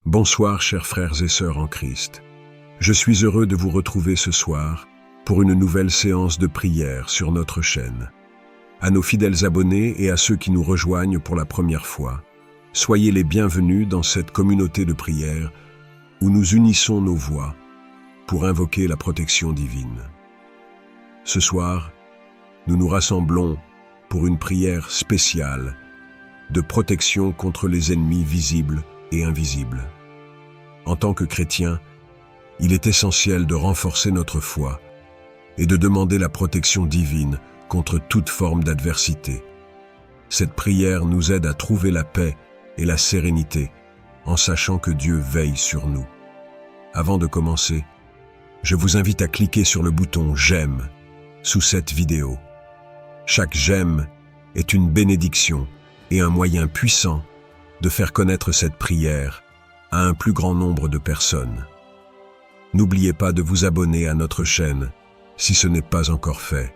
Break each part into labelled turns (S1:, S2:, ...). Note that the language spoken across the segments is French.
S1: Bonsoir chers frères et sœurs en Christ. Je suis heureux de vous retrouver ce soir pour une nouvelle séance de prière sur notre chaîne. À nos fidèles abonnés et à ceux qui nous rejoignent pour la première fois, soyez les bienvenus dans cette communauté de prière où nous unissons nos voix pour invoquer la protection divine. Ce soir, nous nous rassemblons pour une prière spéciale de protection contre les ennemis visibles et invisibles. En tant que chrétiens, il est essentiel de renforcer notre foi et de demander la protection divine contre toute forme d'adversité. Cette prière nous aide à trouver la paix et la sérénité en sachant que Dieu veille sur nous. Avant de commencer, je vous invite à cliquer sur le bouton « J'aime » sous cette vidéo. Chaque j'aime est une bénédiction et un moyen puissant de faire connaître cette prière à un plus grand nombre de personnes. N'oubliez pas de vous abonner à notre chaîne si ce n'est pas encore fait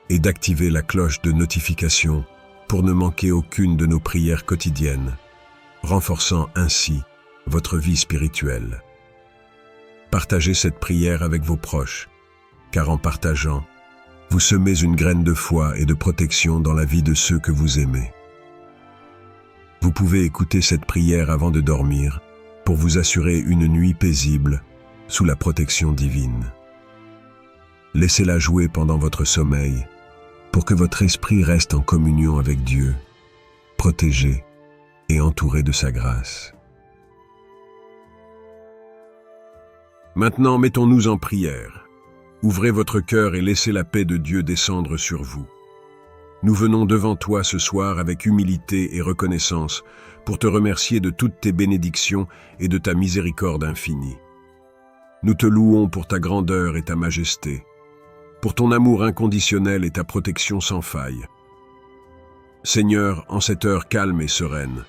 S1: et d'activer la cloche de notification pour ne manquer aucune de nos prières quotidiennes, renforçant ainsi votre vie spirituelle. Partagez cette prière avec vos proches, car en partageant, vous semez une graine de foi et de protection dans la vie de ceux que vous aimez. Vous pouvez écouter cette prière avant de dormir pour vous assurer une nuit paisible sous la protection divine. Laissez-la jouer pendant votre sommeil pour que votre esprit reste en communion avec Dieu, protégé et entouré de sa grâce. Maintenant, mettons-nous en prière. Ouvrez votre cœur et laissez la paix de Dieu descendre sur vous. Nous venons devant toi ce soir avec humilité et reconnaissance pour te remercier de toutes tes bénédictions et de ta miséricorde infinie. Nous te louons pour ta grandeur et ta majesté, pour ton amour inconditionnel et ta protection sans faille. Seigneur, en cette heure calme et sereine,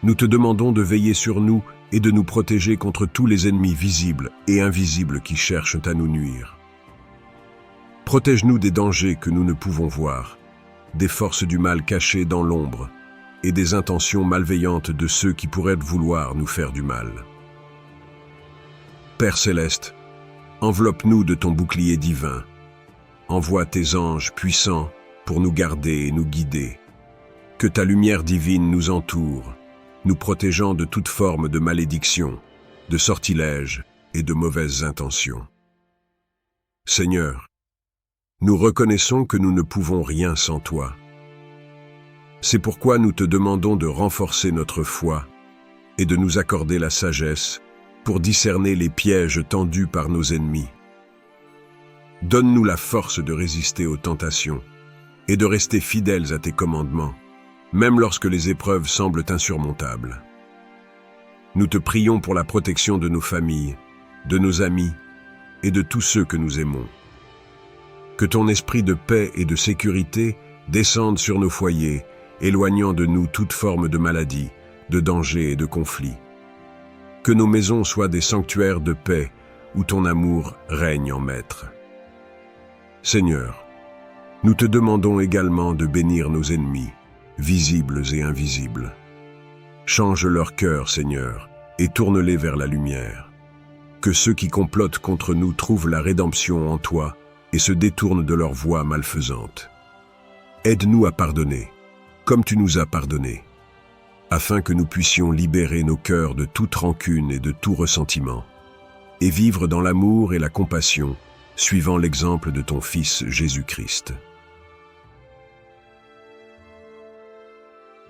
S1: nous te demandons de veiller sur nous et de nous protéger contre tous les ennemis visibles et invisibles qui cherchent à nous nuire. Protège-nous des dangers que nous ne pouvons voir, des forces du mal cachées dans l'ombre et des intentions malveillantes de ceux qui pourraient vouloir nous faire du mal. Père céleste, enveloppe-nous de ton bouclier divin. Envoie tes anges puissants pour nous garder et nous guider. Que ta lumière divine nous entoure, nous protégeant de toute forme de malédiction, de sortilèges et de mauvaises intentions. Seigneur, nous reconnaissons que nous ne pouvons rien sans toi. C'est pourquoi nous te demandons de renforcer notre foi et de nous accorder la sagesse pour discerner les pièges tendus par nos ennemis. Donne-nous la force de résister aux tentations et de rester fidèles à tes commandements, même lorsque les épreuves semblent insurmontables. Nous te prions pour la protection de nos familles, de nos amis et de tous ceux que nous aimons. Que ton esprit de paix et de sécurité descende sur nos foyers, éloignant de nous toute forme de maladie, de danger et de conflit. Que nos maisons soient des sanctuaires de paix où ton amour règne en maître. Seigneur, nous te demandons également de bénir nos ennemis, visibles et invisibles. Change leur cœur, Seigneur, et tourne-les vers la lumière. Que ceux qui complotent contre nous trouvent la rédemption en toi et se détournent de leur voie malfaisante. Aide-nous à pardonner, comme tu nous as pardonné, afin que nous puissions libérer nos cœurs de toute rancune et de tout ressentiment, et vivre dans l'amour et la compassion, suivant l'exemple de ton Fils Jésus-Christ.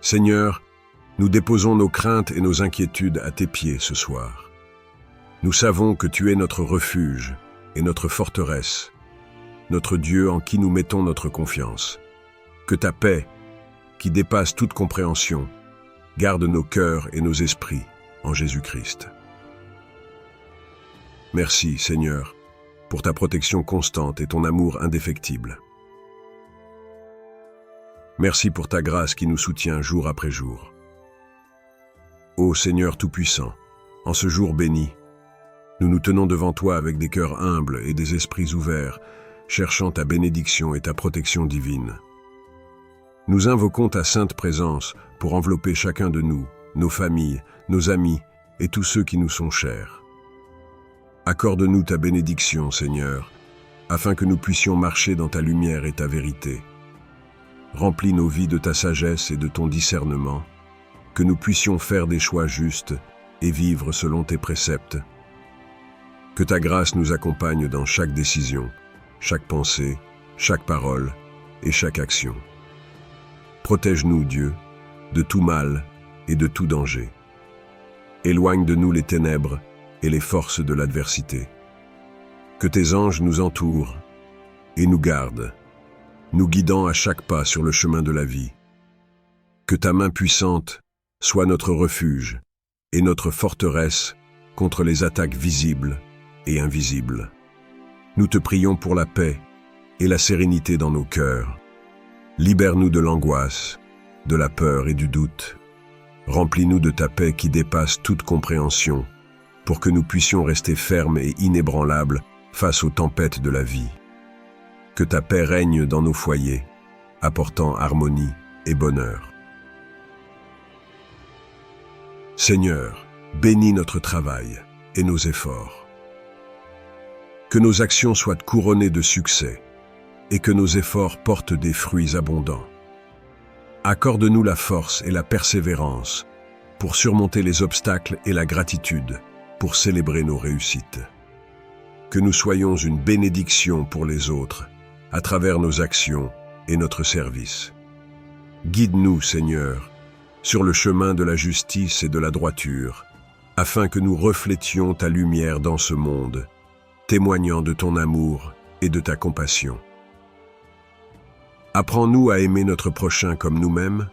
S1: Seigneur, nous déposons nos craintes et nos inquiétudes à tes pieds ce soir. Nous savons que tu es notre refuge et notre forteresse, notre Dieu en qui nous mettons notre confiance. Que ta paix, qui dépasse toute compréhension, garde nos cœurs et nos esprits en Jésus-Christ. Merci, Seigneur, pour ta protection constante et ton amour indéfectible. Merci pour ta grâce qui nous soutient jour après jour. Ô Seigneur Tout-Puissant, en ce jour béni, nous nous tenons devant toi avec des cœurs humbles et des esprits ouverts, cherchant ta bénédiction et ta protection divine. Nous invoquons ta sainte présence pour envelopper chacun de nous, nos familles, nos amis et tous ceux qui nous sont chers. Accorde-nous ta bénédiction, Seigneur, afin que nous puissions marcher dans ta lumière et ta vérité. Remplis nos vies de ta sagesse et de ton discernement, que nous puissions faire des choix justes et vivre selon tes préceptes. Que ta grâce nous accompagne dans chaque décision, chaque pensée, chaque parole et chaque action. Protège-nous, Dieu, de tout mal et de tout danger. Éloigne de nous les ténèbres et les forces de l'adversité. Que tes anges nous entourent et nous gardent, nous guidant à chaque pas sur le chemin de la vie. Que ta main puissante soit notre refuge et notre forteresse contre les attaques visibles et invisibles. Nous te prions pour la paix et la sérénité dans nos cœurs. Libère-nous de l'angoisse, de la peur et du doute. Remplis-nous de ta paix qui dépasse toute compréhension, pour que nous puissions rester fermes et inébranlables face aux tempêtes de la vie. Que ta paix règne dans nos foyers, apportant harmonie et bonheur. Seigneur, bénis notre travail et nos efforts. Que nos actions soient couronnées de succès et que nos efforts portent des fruits abondants. Accorde-nous la force et la persévérance pour surmonter les obstacles et la gratitude pour célébrer nos réussites. Que nous soyons une bénédiction pour les autres à travers nos actions et notre service. Guide-nous, Seigneur, sur le chemin de la justice et de la droiture, afin que nous reflétions ta lumière dans ce monde, témoignant de ton amour et de ta compassion. Apprends-nous à aimer notre prochain comme nous-mêmes,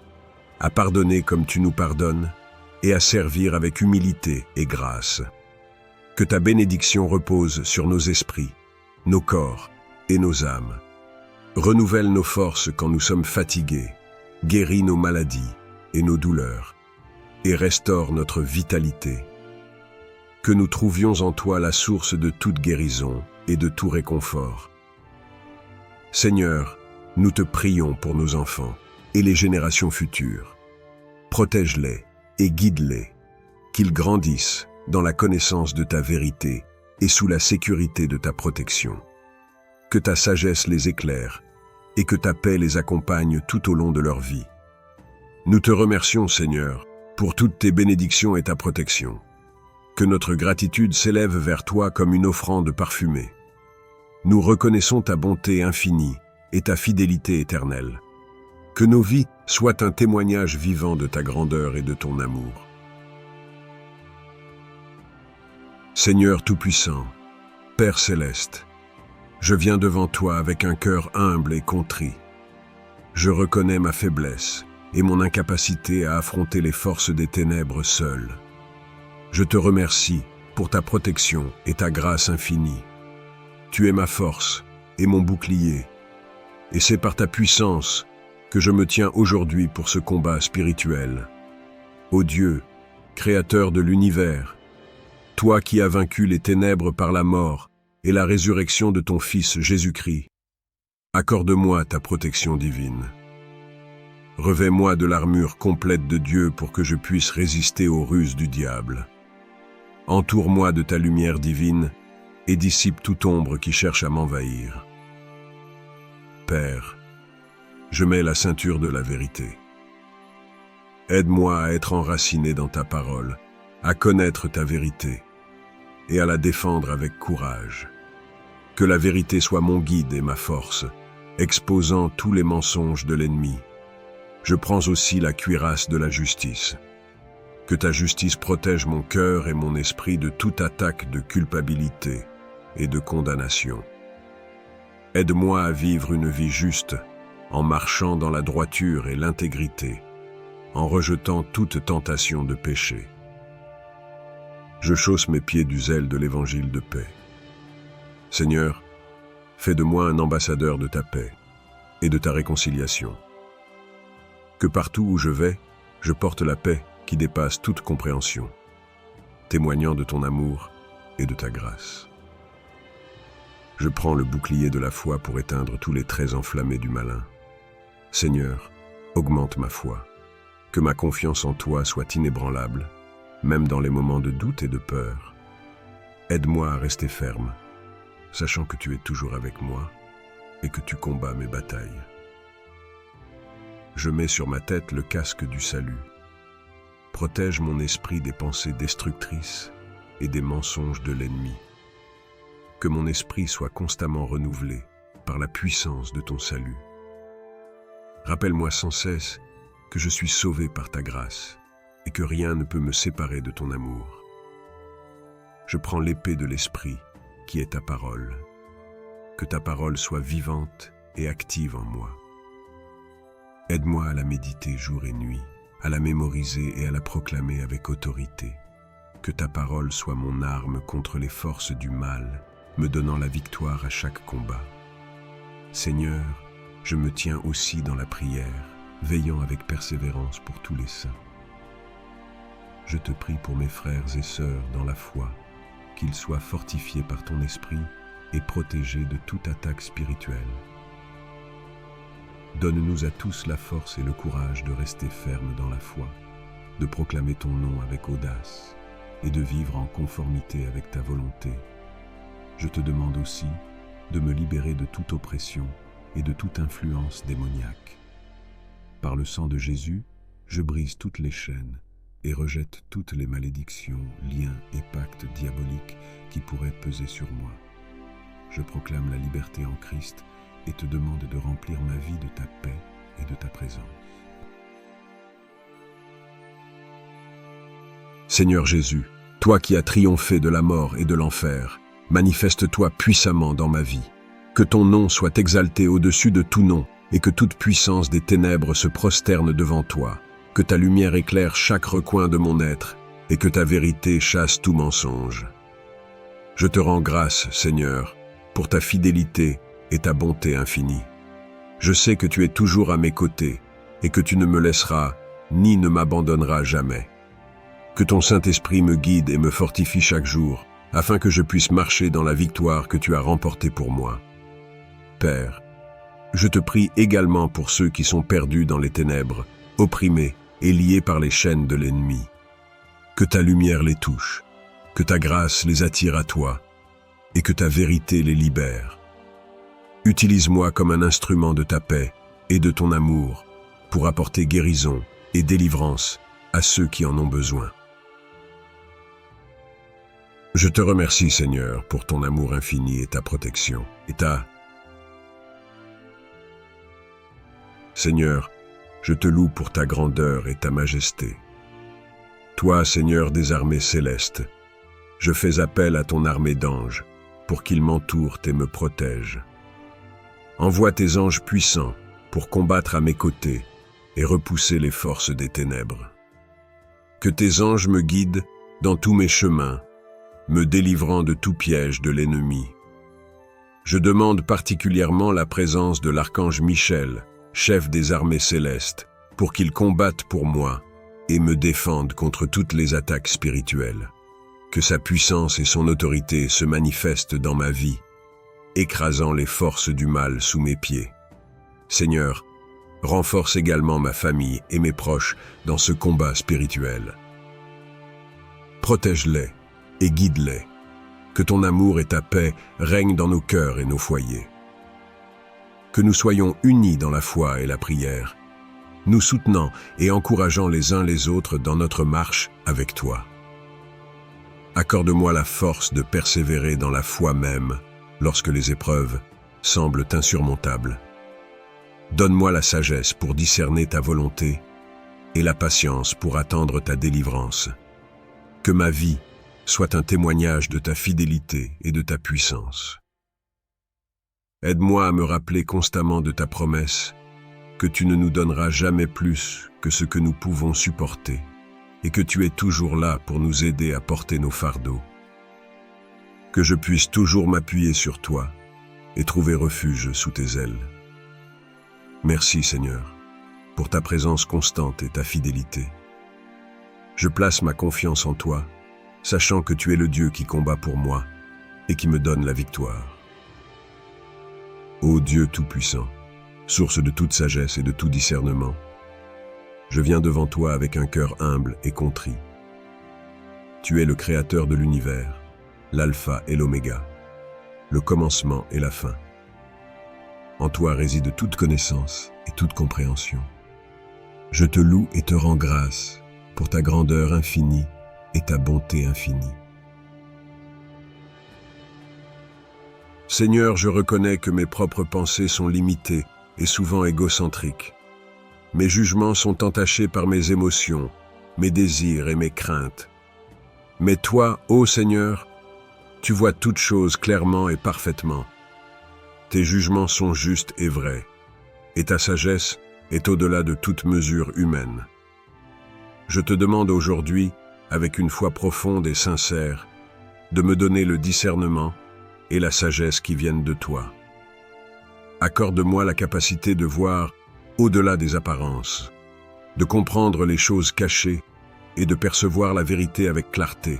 S1: à pardonner comme tu nous pardonnes, et à servir avec humilité et grâce. Que ta bénédiction repose sur nos esprits, nos corps et nos âmes. Renouvelle nos forces quand nous sommes fatigués, guéris nos maladies et nos douleurs, et restaure notre vitalité. Que nous trouvions en toi la source de toute guérison et de tout réconfort. Seigneur, nous te prions pour nos enfants et les générations futures. Protège-les et guide-les, qu'ils grandissent dans la connaissance de ta vérité et sous la sécurité de ta protection. Que ta sagesse les éclaire et que ta paix les accompagne tout au long de leur vie. Nous te remercions, Seigneur, pour toutes tes bénédictions et ta protection. Que notre gratitude s'élève vers toi comme une offrande parfumée. Nous reconnaissons ta bonté infinie et ta fidélité éternelle. Que nos vies soient un témoignage vivant de ta grandeur et de ton amour. Seigneur Tout-Puissant, Père Céleste, je viens devant toi avec un cœur humble et contrit. Je reconnais ma faiblesse et mon incapacité à affronter les forces des ténèbres seul. Je te remercie pour ta protection et ta grâce infinie. Tu es ma force et mon bouclier, et c'est par ta puissance que je me tiens aujourd'hui pour ce combat spirituel. Ô Dieu, Créateur de l'univers, toi qui as vaincu les ténèbres par la mort et la résurrection de ton Fils Jésus-Christ, accorde-moi ta protection divine. Revêt-moi de l'armure complète de Dieu pour que je puisse résister aux ruses du diable. Entoure-moi de ta lumière divine et dissipe toute ombre qui cherche à m'envahir. Père, je mets la ceinture de la vérité. Aide-moi à être enraciné dans ta parole, à connaître ta vérité et à la défendre avec courage. Que la vérité soit mon guide et ma force, exposant tous les mensonges de l'ennemi. Je prends aussi la cuirasse de la justice. Que ta justice protège mon cœur et mon esprit de toute attaque de culpabilité et de condamnation. Aide-moi à vivre une vie juste, en marchant dans la droiture et l'intégrité, en rejetant toute tentation de péché. Je chausse mes pieds du zèle de l'évangile de paix. Seigneur, fais de moi un ambassadeur de ta paix et de ta réconciliation. Que partout où je vais, je porte la paix qui dépasse toute compréhension, témoignant de ton amour et de ta grâce. Je prends le bouclier de la foi pour éteindre tous les traits enflammés du malin. Seigneur, augmente ma foi, que ma confiance en toi soit inébranlable, même dans les moments de doute et de peur. Aide-moi à rester ferme, sachant que tu es toujours avec moi et que tu combats mes batailles. Je mets sur ma tête le casque du salut. Protège mon esprit des pensées destructrices et des mensonges de l'ennemi. Que mon esprit soit constamment renouvelé par la puissance de ton salut. Rappelle-moi sans cesse que je suis sauvé par ta grâce et que rien ne peut me séparer de ton amour. Je prends l'épée de l'esprit qui est ta parole. Que ta parole soit vivante et active en moi. Aide-moi à la méditer jour et nuit, à la mémoriser et à la proclamer avec autorité. Que ta parole soit mon arme contre les forces du mal, me donnant la victoire à chaque combat. Seigneur, je me tiens aussi dans la prière, veillant avec persévérance pour tous les saints. Je te prie pour mes frères et sœurs dans la foi, qu'ils soient fortifiés par ton esprit et protégés de toute attaque spirituelle. Donne-nous à tous la force et le courage de rester fermes dans la foi, de proclamer ton nom avec audace et de vivre en conformité avec ta volonté. Je te demande aussi de me libérer de toute oppression et de toute influence démoniaque. Par le sang de Jésus, je brise toutes les chaînes et rejette toutes les malédictions, liens et pactes diaboliques qui pourraient peser sur moi. Je proclame la liberté en Christ et te demande de remplir ma vie de ta paix et de ta présence. Seigneur Jésus, toi qui as triomphé de la mort et de l'enfer, manifeste-toi puissamment dans ma vie. Que ton nom soit exalté au-dessus de tout nom et que toute puissance des ténèbres se prosterne devant toi. Que ta lumière éclaire chaque recoin de mon être et que ta vérité chasse tout mensonge. Je te rends grâce, Seigneur, pour ta fidélité et ta bonté infinie. Je sais que tu es toujours à mes côtés et que tu ne me laisseras ni ne m'abandonneras jamais. Que ton Saint-Esprit me guide et me fortifie chaque jour, afin que je puisse marcher dans la victoire que tu as remportée pour moi. Père, je te prie également pour ceux qui sont perdus dans les ténèbres, opprimés et liés par les chaînes de l'ennemi. Que ta lumière les touche, que ta grâce les attire à toi, et que ta vérité les libère. Utilise-moi comme un instrument de ta paix et de ton amour pour apporter guérison et délivrance à ceux qui en ont besoin. Je te remercie, Seigneur, pour ton amour infini et ta protection. Seigneur, je te loue pour ta grandeur et ta majesté. Toi, Seigneur des armées célestes, je fais appel à ton armée d'anges pour qu'ils m'entourent et me protègent. Envoie tes anges puissants pour combattre à mes côtés et repousser les forces des ténèbres. Que tes anges me guident dans tous mes chemins, me délivrant de tout piège de l'ennemi. Je demande particulièrement la présence de l'archange Michel, chef des armées célestes, pour qu'il combatte pour moi et me défende contre toutes les attaques spirituelles. Que sa puissance et son autorité se manifestent dans ma vie, écrasant les forces du mal sous mes pieds. Seigneur, renforce également ma famille et mes proches dans ce combat spirituel. Protège-les et guide-les. Que ton amour et ta paix règnent dans nos cœurs et nos foyers. Que nous soyons unis dans la foi et la prière, nous soutenant et encourageant les uns les autres dans notre marche avec toi. Accorde-moi la force de persévérer dans la foi même lorsque les épreuves semblent insurmontables. Donne-moi la sagesse pour discerner ta volonté et la patience pour attendre ta délivrance. Que ma vie soit un témoignage de ta fidélité et de ta puissance. Aide-moi à me rappeler constamment de ta promesse, que tu ne nous donneras jamais plus que ce que nous pouvons supporter, et que tu es toujours là pour nous aider à porter nos fardeaux. Que je puisse toujours m'appuyer sur toi et trouver refuge sous tes ailes. Merci Seigneur, pour ta présence constante et ta fidélité. Je place ma confiance en toi, sachant que tu es le Dieu qui combat pour moi et qui me donne la victoire. Ô Dieu Tout-Puissant, source de toute sagesse et de tout discernement, je viens devant toi avec un cœur humble et contrit. Tu es le créateur de l'univers, l'alpha et l'oméga, le commencement et la fin. En toi réside toute connaissance et toute compréhension. Je te loue et te rends grâce pour ta grandeur infinie et ta bonté infinie. Seigneur, je reconnais que mes propres pensées sont limitées et souvent égocentriques. Mes jugements sont entachés par mes émotions, mes désirs et mes craintes. Mais toi, ô Seigneur, tu vois toutes choses clairement et parfaitement. Tes jugements sont justes et vrais, et ta sagesse est au-delà de toute mesure humaine. Je te demande aujourd'hui, avec une foi profonde et sincère, de me donner le discernement et la sagesse qui viennent de toi. Accorde-moi la capacité de voir au-delà des apparences, de comprendre les choses cachées et de percevoir la vérité avec clarté.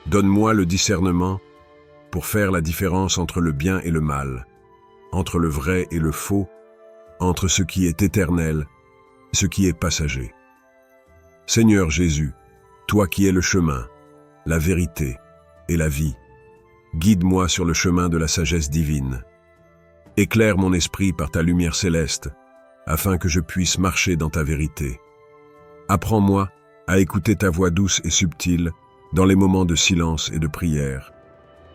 S1: Donne-moi le discernement pour faire la différence entre le bien et le mal, entre le vrai et le faux, entre ce qui est éternel et ce qui est passager. Seigneur Jésus, toi qui es le chemin, la vérité et la vie, guide-moi sur le chemin de la sagesse divine. Éclaire mon esprit par ta lumière céleste, afin que je puisse marcher dans ta vérité. Apprends-moi à écouter ta voix douce et subtile dans les moments de silence et de prière,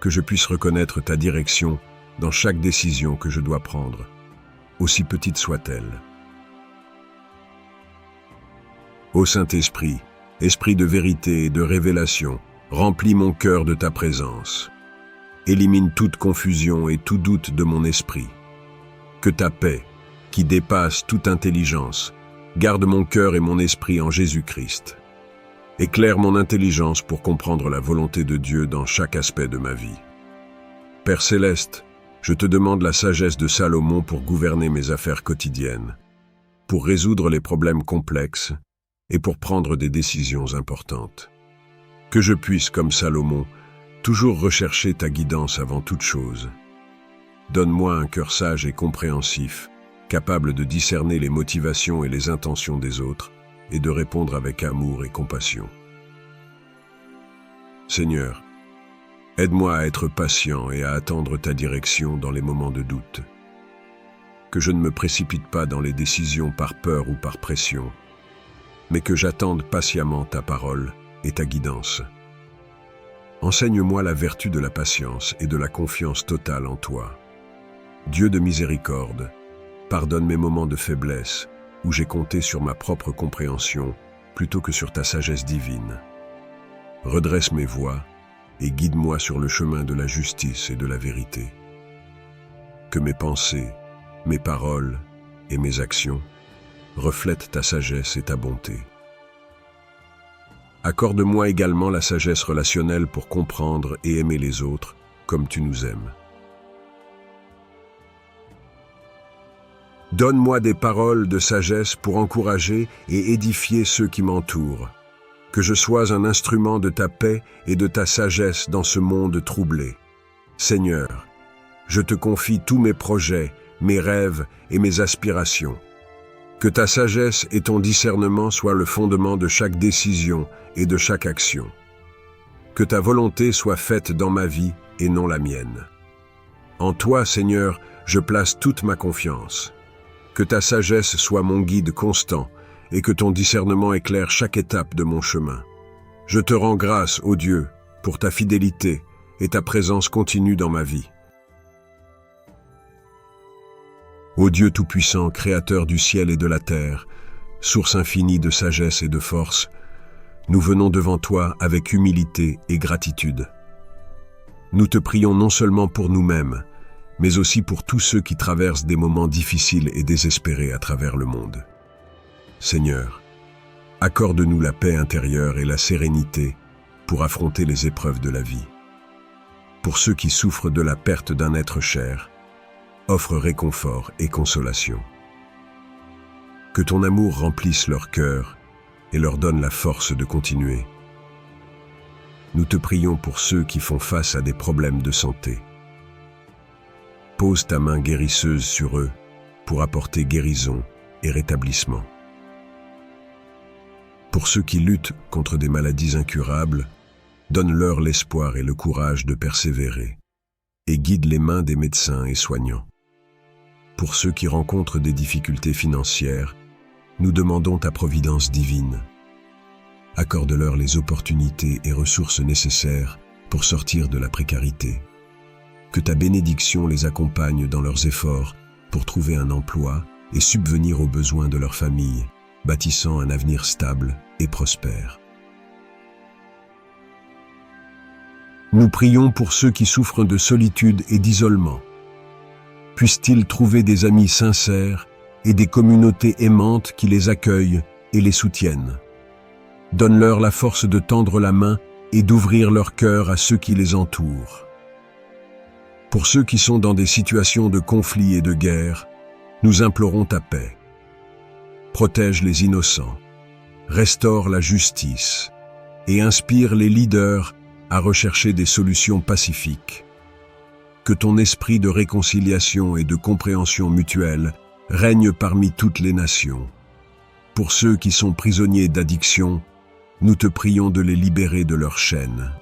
S1: que je puisse reconnaître ta direction dans chaque décision que je dois prendre, aussi petite soit-elle. Ô Saint-Esprit, Esprit de vérité et de révélation, remplis mon cœur de ta présence. Élimine toute confusion et tout doute de mon esprit. Que ta paix, qui dépasse toute intelligence, garde mon cœur et mon esprit en Jésus-Christ. Éclaire mon intelligence pour comprendre la volonté de Dieu dans chaque aspect de ma vie. Père céleste, je te demande la sagesse de Salomon pour gouverner mes affaires quotidiennes, pour résoudre les problèmes complexes et pour prendre des décisions importantes. Que je puisse, comme Salomon, toujours rechercher ta guidance avant toute chose. Donne-moi un cœur sage et compréhensif, capable de discerner les motivations et les intentions des autres et de répondre avec amour et compassion. Seigneur, aide-moi à être patient et à attendre ta direction dans les moments de doute. Que je ne me précipite pas dans les décisions par peur ou par pression, mais que j'attende patiemment ta parole et ta guidance. Enseigne-moi la vertu de la patience et de la confiance totale en toi. Dieu de miséricorde, pardonne mes moments de faiblesse où j'ai compté sur ma propre compréhension plutôt que sur ta sagesse divine. Redresse mes voies et guide-moi sur le chemin de la justice et de la vérité. Que mes pensées, mes paroles et mes actions reflètent ta sagesse et ta bonté. Accorde-moi également la sagesse relationnelle pour comprendre et aimer les autres comme tu nous aimes. Donne-moi des paroles de sagesse pour encourager et édifier ceux qui m'entourent. Que je sois un instrument de ta paix et de ta sagesse dans ce monde troublé. Seigneur, je te confie tous mes projets, mes rêves et mes aspirations. Que ta sagesse et ton discernement soient le fondement de chaque décision et de chaque action. Que ta volonté soit faite dans ma vie et non la mienne. En toi, Seigneur, je place toute ma confiance. Que ta sagesse soit mon guide constant et que ton discernement éclaire chaque étape de mon chemin. Je te rends grâce, ô Dieu, pour ta fidélité et ta présence continue dans ma vie. Ô Dieu Tout-Puissant, Créateur du ciel et de la terre, source infinie de sagesse et de force, nous venons devant toi avec humilité et gratitude. Nous te prions non seulement pour nous-mêmes, mais aussi pour tous ceux qui traversent des moments difficiles et désespérés à travers le monde. Seigneur, accorde-nous la paix intérieure et la sérénité pour affronter les épreuves de la vie. Pour ceux qui souffrent de la perte d'un être cher, offre réconfort et consolation. Que ton amour remplisse leur cœur et leur donne la force de continuer. Nous te prions pour ceux qui font face à des problèmes de santé. Pose ta main guérisseuse sur eux pour apporter guérison et rétablissement. Pour ceux qui luttent contre des maladies incurables, donne-leur l'espoir et le courage de persévérer, et guide les mains des médecins et soignants. Pour ceux qui rencontrent des difficultés financières, nous demandons ta providence divine. Accorde-leur les opportunités et ressources nécessaires pour sortir de la précarité. Que ta bénédiction les accompagne dans leurs efforts pour trouver un emploi et subvenir aux besoins de leur famille, bâtissant un avenir stable et prospère. Nous prions pour ceux qui souffrent de solitude et d'isolement. Puissent-ils trouver des amis sincères et des communautés aimantes qui les accueillent et les soutiennent. Donne-leur la force de tendre la main et d'ouvrir leur cœur à ceux qui les entourent. Pour ceux qui sont dans des situations de conflit et de guerre, nous implorons ta paix. Protège les innocents, restaure la justice et inspire les leaders à rechercher des solutions pacifiques. Que ton esprit de réconciliation et de compréhension mutuelle règne parmi toutes les nations. Pour ceux qui sont prisonniers d'addiction, nous te prions de les libérer de leurs chaînes.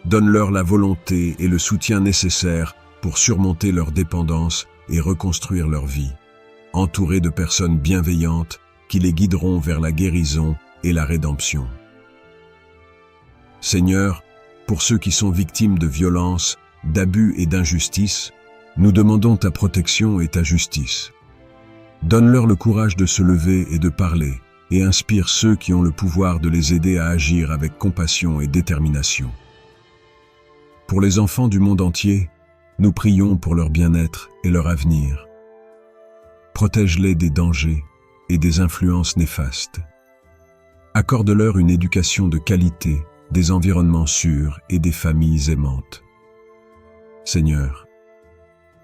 S1: Donne-leur la volonté et le soutien nécessaires pour surmonter leur dépendance et reconstruire leur vie, entourés de personnes bienveillantes qui les guideront vers la guérison et la rédemption. Seigneur, pour ceux qui sont victimes de violences, d'abus et d'injustice, nous demandons ta protection et ta justice. Donne-leur le courage de se lever et de parler, et inspire ceux qui ont le pouvoir de les aider à agir avec compassion et détermination. Pour les enfants du monde entier, nous prions pour leur bien-être et leur avenir. Protège-les des dangers et des influences néfastes. Accorde-leur une éducation de qualité, des environnements sûrs et des familles aimantes. Seigneur,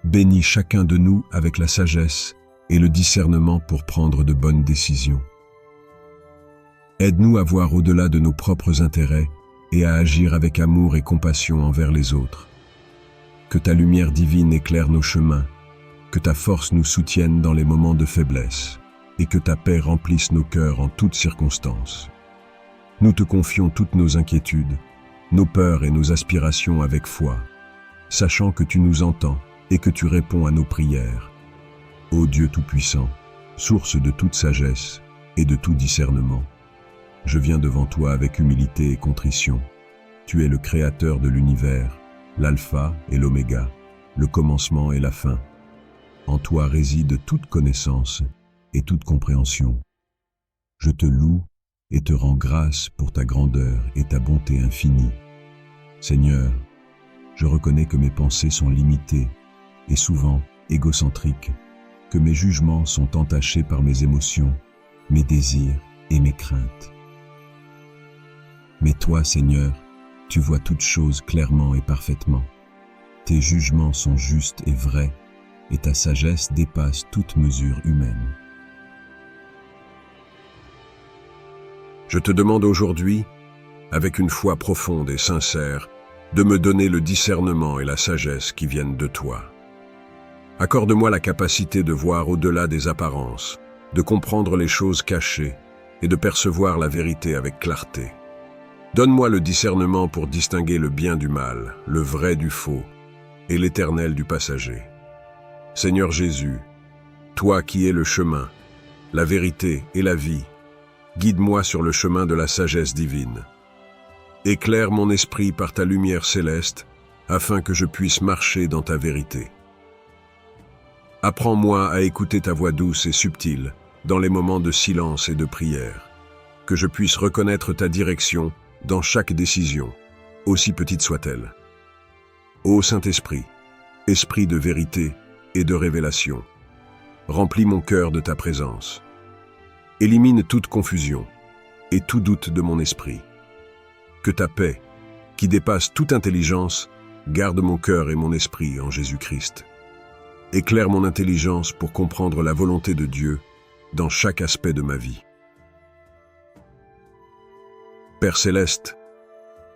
S1: bénis chacun de nous avec la sagesse et le discernement pour prendre de bonnes décisions. Aide-nous à voir au-delà de nos propres intérêts et à agir avec amour et compassion envers les autres. Que ta lumière divine éclaire nos chemins, que ta force nous soutienne dans les moments de faiblesse et que ta paix remplisse nos cœurs en toutes circonstances. Nous te confions toutes nos inquiétudes, nos peurs et nos aspirations avec foi, sachant que tu nous entends et que tu réponds à nos prières. Ô Dieu Tout-Puissant, source de toute sagesse et de tout discernement, je viens devant toi avec humilité et contrition. Tu es le Créateur de l'univers, l'Alpha et l'Oméga, le commencement et la fin. En toi réside toute connaissance et toute compréhension. Je te loue et te rends grâce pour ta grandeur et ta bonté infinie. Seigneur, je reconnais que mes pensées sont limitées et souvent égocentriques, que mes jugements sont entachés par mes émotions, mes désirs et mes craintes. Mais toi, Seigneur, tu vois toutes choses clairement et parfaitement. Tes jugements sont justes et vrais, et ta sagesse dépasse toute mesure humaine. Je te demande aujourd'hui, avec une foi profonde et sincère, de me donner le discernement et la sagesse qui viennent de toi. Accorde-moi la capacité de voir au-delà des apparences, de comprendre les choses cachées et de percevoir la vérité avec clarté. Donne-moi le discernement pour distinguer le bien du mal, le vrai du faux et l'éternel du passager. Seigneur Jésus, toi qui es le chemin, la vérité et la vie, guide-moi sur le chemin de la sagesse divine. Éclaire mon esprit par ta lumière céleste, afin que je puisse marcher dans ta vérité. Apprends-moi à écouter ta voix douce et subtile dans les moments de silence et de prière, que je puisse reconnaître ta direction dans chaque décision, aussi petite soit-elle. Ô Saint-Esprit, Esprit de vérité et de révélation, remplis mon cœur de ta présence. Élimine toute confusion et tout doute de mon esprit. Que ta paix, qui dépasse toute intelligence, garde mon cœur et mon esprit en Jésus-Christ. Éclaire mon intelligence pour comprendre la volonté de Dieu dans chaque aspect de ma vie. Père Céleste,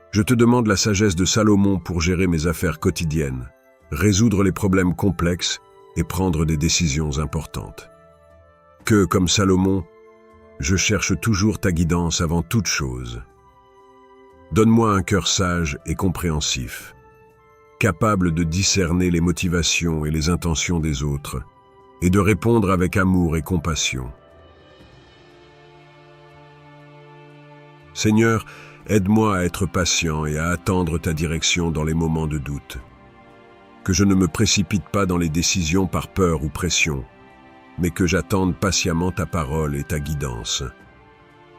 S1: je te demande la sagesse de Salomon pour gérer mes affaires quotidiennes, résoudre les problèmes complexes et prendre des décisions importantes. Que, comme Salomon, Je cherche toujours ta guidance avant toute chose. Donne-moi un cœur sage et compréhensif, capable de discerner les motivations et les intentions des autres, et de répondre avec amour et compassion. Seigneur, aide-moi à être patient et à attendre ta direction dans les moments de doute. Que je ne me précipite pas dans les décisions par peur ou pression, mais que j'attende patiemment ta parole et ta guidance.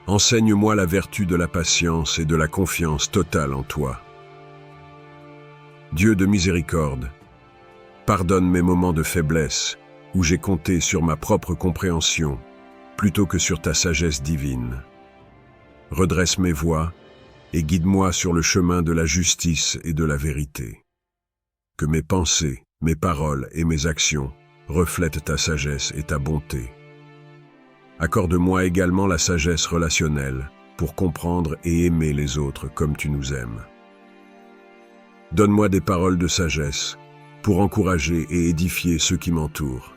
S1: Enseigne-moi la vertu de la patience et de la confiance totale en toi. Dieu de miséricorde, pardonne mes moments de faiblesse où j'ai compté sur ma propre compréhension plutôt que sur ta sagesse divine. Redresse mes voies et guide-moi sur le chemin de la justice et de la vérité. Que mes pensées, mes paroles et mes actions reflètent ta sagesse et ta bonté. Accorde-moi également la sagesse relationnelle pour comprendre et aimer les autres comme tu nous aimes. Donne-moi des paroles de sagesse pour encourager et édifier ceux qui m'entourent.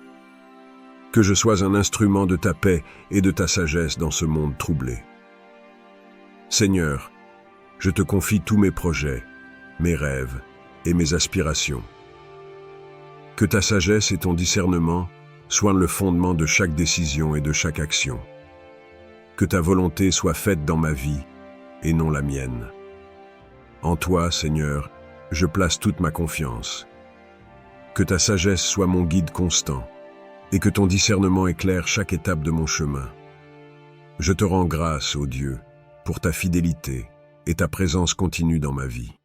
S1: Que je sois un instrument de ta paix et de ta sagesse dans ce monde troublé. Seigneur, je te confie tous mes projets, mes rêves et mes aspirations. Que ta sagesse et ton discernement soient le fondement de chaque décision et de chaque action. Que ta volonté soit faite dans ma vie et non la mienne. En toi, Seigneur, je place toute ma confiance. Que ta sagesse soit mon guide constant et que ton discernement éclaire chaque étape de mon chemin. Je te rends grâce, ô Dieu, pour ta fidélité et ta présence continue dans ma vie.